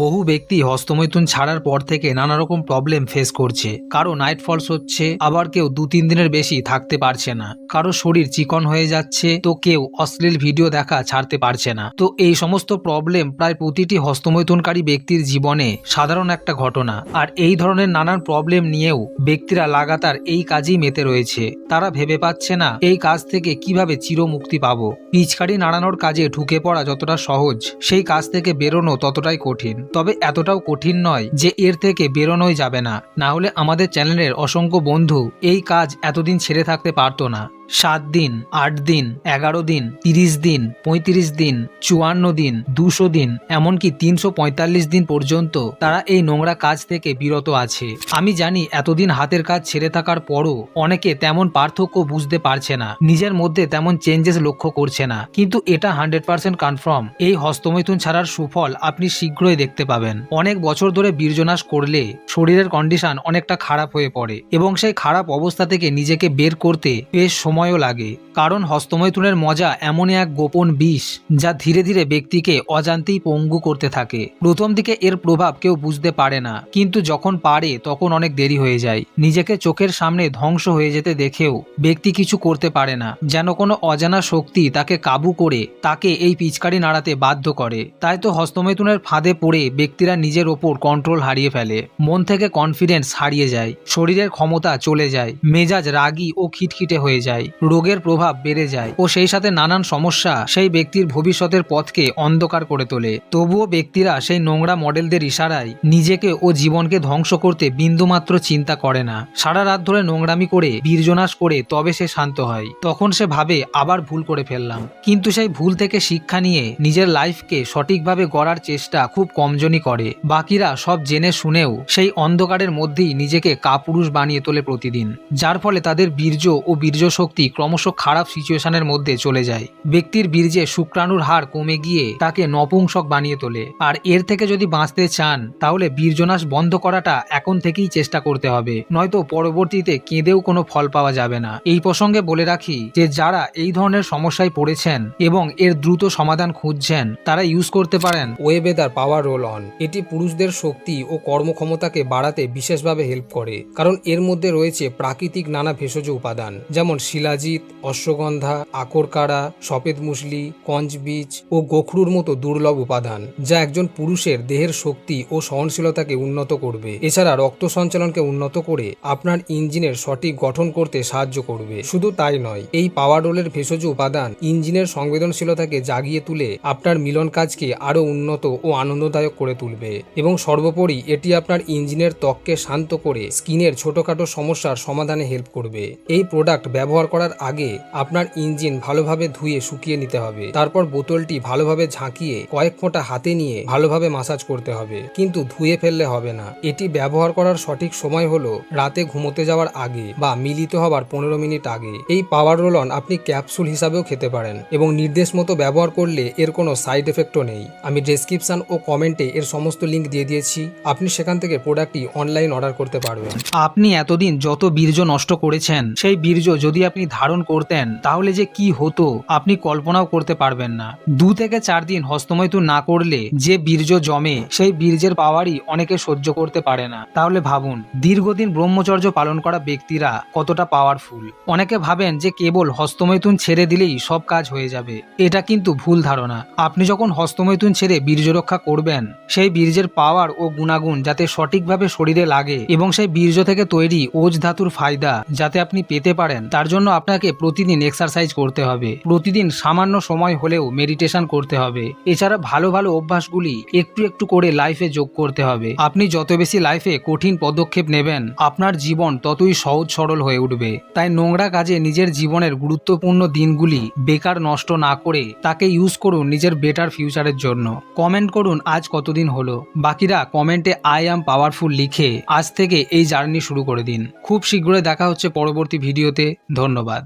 বহু ব্যক্তি হস্তমৈথুন ছাড়ার পর থেকে নানা রকম প্রবলেম ফেস করছে। কারো নাইট ফলস হচ্ছে, আবার কেউ 2-3 দিনের বেশি থাকতে পারছে না, কারো শরীর চিকন হয়ে যাচ্ছে, তো কেউ অশ্লীল ভিডিও দেখা ছাড়তে পারছে না। তো এই সমস্ত প্রবলেম প্রায় প্রতিটি হস্তমৈথুনকারী ব্যক্তির জীবনে সাধারণ একটা ঘটনা। আর এই ধরনের নানান প্রবলেম নিয়েও ব্যক্তিরা লাগাতার এই কাজেই মেতে রয়েছে। তারা ভেবে পাচ্ছে না এই কাজ থেকে কিভাবে চিরমুক্তি পাবো। পিচকারি নাড়ানোর কাজে ঢুকে পড়া যতটা সহজ, সেই কাজ থেকে বেরোনো ততটাই কঠিন। তবে এতটাও কঠিন নয় যে এর থেকে বেরোনোই যাবে না, না হলে আমাদের চ্যানেলের অসংখ্য বন্ধু এই কাজ এতদিন ছেড়ে থাকতে পারতো না। 7 দিন, 8 দিন, 11 দিন, 30 দিন, 35 দিন, 54 দিন, 200 দিন, এমনকি 345 দিন পর্যন্ত তারা এই নোংরা কাজ থেকে বিরত আছে। আমি জানি এতদিন হাতের কাজ ছেড়ে থাকার পরও অনেকে তেমন পার্থক্য বুঝতে পারছে না, নিজের মধ্যে তেমন চেঞ্জেস লক্ষ্য করছে না, কিন্তু এটা 100% কনফার্ম এই হস্তমৈথুন ছাড়ার সুফল আপনি শীঘ্রই দেখতে পাবেন। অনেক বছর ধরে বীর্যনাশ করলে শরীরের কন্ডিশন অনেকটা খারাপ হয়ে পড়ে এবং সেই খারাপ অবস্থা থেকে নিজেকে বের করতে বেশ সময়ও লাগে। কারণ হস্তমৈথুনের মজা এমনই এক গোপন বিষ যা ধীরে ধীরে ব্যক্তিকে অজান্তেই পঙ্গু করতে থাকে। প্রথম দিকে এর প্রভাব কেউ বুঝতে পারে না, কিন্তু যখন পারে তখন অনেক দেরি হয়ে যায়। নিজেকে চোখের সামনে ধ্বংস হয়ে যেতে দেখেও ব্যক্তি কিছু করতে পারে না, যেন কোনো অজানা শক্তি তাকে কাবু করে তাকে এই পিচকারি নাড়াতে বাধ্য করে। তাই তো হস্তমৈথুনের ফাঁদে পড়ে ব্যক্তিরা নিজের ওপর কন্ট্রোল হারিয়ে ফেলে, মন থেকে কনফিডেন্স হারিয়ে যায়, শরীরের ক্ষমতা চলে যায়, মেজাজ রাগী ও খিটখিটে হয়ে যায়, রোগের প্রভাব বেড়ে যায় ও সেই সাথে নানান সমস্যা সেই ব্যক্তির ভবিষ্যতের পথকে অন্ধকার করে তোলে। তবুও ব্যক্তিরা সেই নোংরা মডেলদের ইশারায় নিজেকে ও জীবনকে ধ্বংস করতে বিন্দুমাত্র চিন্তা করে না। সারা রাত ধরে নোংরামি করে বীর্যনাশ করে তবে সে শান্ত হয়। তখন সে ভাবে আবার ভুল করে ফেললাম, কিন্তু সেই ভুল থেকে শিক্ষা নিয়ে নিজের লাইফকে সঠিকভাবে গড়ার চেষ্টা খুব কমজনই করে। বাকিরা সব জেনে শুনেও সেই অন্ধকারের মধ্যেই নিজেকে কাপুরুষ বানিয়ে তোলে প্রতিদিন, যার ফলে তাদের বীর্য ও বীর্য শক্তি ক্রমশ খারাপ সিচুয়েশনের মধ্যে চলে যায়। ব্যক্তির বীর্যে শুক্রাণুর হার কমে গিয়ে তাকে নপুংসক বানিয়ে তোলে। আর এর থেকে যদি বাঁচতে চান তাহলে বীর্যনাশ বন্ধ করাটা এখন থেকেই চেষ্টা করতে হবে, নয়তো পরবর্তীতে কেঁদেও কোনো ফল পাওয়া যাবে না। এই প্রসঙ্গে বলে রাখি যে যারা এই ধরনের সমস্যায় পড়েছেন এবং এর দ্রুত সমাধান খুঁজছেন তারা ইউজ করতে পারেন ওয়েবেদার পাওয়ার রোল অন। এটি পুরুষদের শক্তি ও কর্মক্ষমতাকে বাড়াতে বিশেষভাবে হেল্প করে, কারণ এর মধ্যে রয়েছে প্রাকৃতিক নানা ভেষজ উপাদান যেমন শিলাজিৎ, অশ্বগন্ধা, আকরকাড়া, সফেদ মুসলি, কঞ্চ বীজ ও গোখরুর মতো দুর্লভ উপাদান, যা একজন পুরুষের দেহের শক্তি ও সহনশীলতাকে উন্নত করবে। এছাড়া রক্ত সঞ্চালনকে উন্নত করে আপনার ইঞ্জিনের সঠিক গঠন করতে সাহায্য করবে। শুধু তাই নয়, এই পাওয়ার রোলের ভেষজ উপাদান ইঞ্জিনের সংবেদনশীলতাকে জাগিয়ে তুলে আপনার মিলন কাজকে আরো উন্নত ও আনন্দদায়ক করে তুলবে। এবং সর্বোপরি এটি আপনার ইঞ্জিনের ত্বককে শান্ত করে স্কিনের ছোটখাটো সমস্যার সমাধানে হেল্প করবে। এই প্রোডাক্ট ব্যবহার করার আগে আপনার ইঞ্জিন ভালোভাবে ধুয়ে শুকিয়ে নিতে হবে। তারপর বোতলটি ভালোভাবে ঝাঁকিয়ে কয়েক ফোঁটা হাতে নিয়ে ভালোভাবে মাসাজ করতে হবে, কিন্তু ধুয়ে ফেললে হবে না। এটি ব্যবহার করার সঠিক সময় হলো রাতে ঘুমোতে যাওয়ার আগে বা মিলিত হবার 15 মিনিট আগে। এই পাওয়ার রোল অন আপনি ক্যাপসুল হিসাবেও খেতে পারেন এবং নির্দেশ মতো ব্যবহার করলে এর কোনো সাইড এফেক্টও নেই। আমি ডেসক্রিপশন ও কমেন্টে এর সমস্ত লিঙ্ক দিয়ে দিয়েছি, আপনি সেখান থেকে প্রোডাক্টটি অনলাইন অর্ডার করতে পারবেন। আপনি এতদিন যত বীর্য নষ্ট করেছেন সেই বীর্য যদি আপনি ধারণ করতেন তাহলে যে কি হতো আপনি কল্পনাও করতে পারবেন না। 2 থেকে 4 দিন হস্তমৈথুন না করলে যে বীর্য জমে সেই বীর্যের পাওয়ারই অনেকে সহ্য করতে পারে না। তাহলে ভাবুন দীর্ঘদিন ব্রহ্মচর্য পালন করা ব্যক্তিরা কতটা পাওয়ারফুল। অনেকে ভাবেন যে কেবল হস্তমৈথুন ছেড়ে দিলেই সব কাজ হয়ে যাবে, এটা কিন্তু ভুল ধারণা। আপনি যখন হস্তমৈথুন ছেড়ে বীর্য রক্ষা করবেন সেই বীর্যের পাওয়ার ও গুণাগুণ যাতে সঠিকভাবে শরীরে লাগে এবং সেই বীর্য থেকে তৈরি ওজ ধাতুর ফায়দা যাতে আপনি পেতে পারেন, তার জন্য আপনাকে প্রতিদিন এক্সারসাইজ করতে হবে, প্রতিদিন সামান্য সময় হলেও মেডিটেশন করতে হবে। এছাড়া ভালো ভালো অভ্যাসগুলি একটু একটু করে লাইফে যোগ করতে হবে। আপনি যত বেশি লাইফে কঠিন পদক্ষেপ নেবেন আপনার জীবন ততই সহজ সরল হয়ে উঠবে। তাই নোংরা কাজে নিজের জীবনের গুরুত্বপূর্ণ দিনগুলি বেকার নষ্ট না করে তাকে ইউজ করুন নিজের বেটার ফিউচারের জন্য। কমেন্ট করুন আজ কতদিন হলো, বাকিরা কমেন্টে আই অ্যাম পাওয়ারফুল লিখে আজ থেকে এই জার্নি শুরু করে দিন। খুব শীঘ্রই দেখা হচ্ছে পরবর্তী ভিডিওতে। ধন্যবাদ।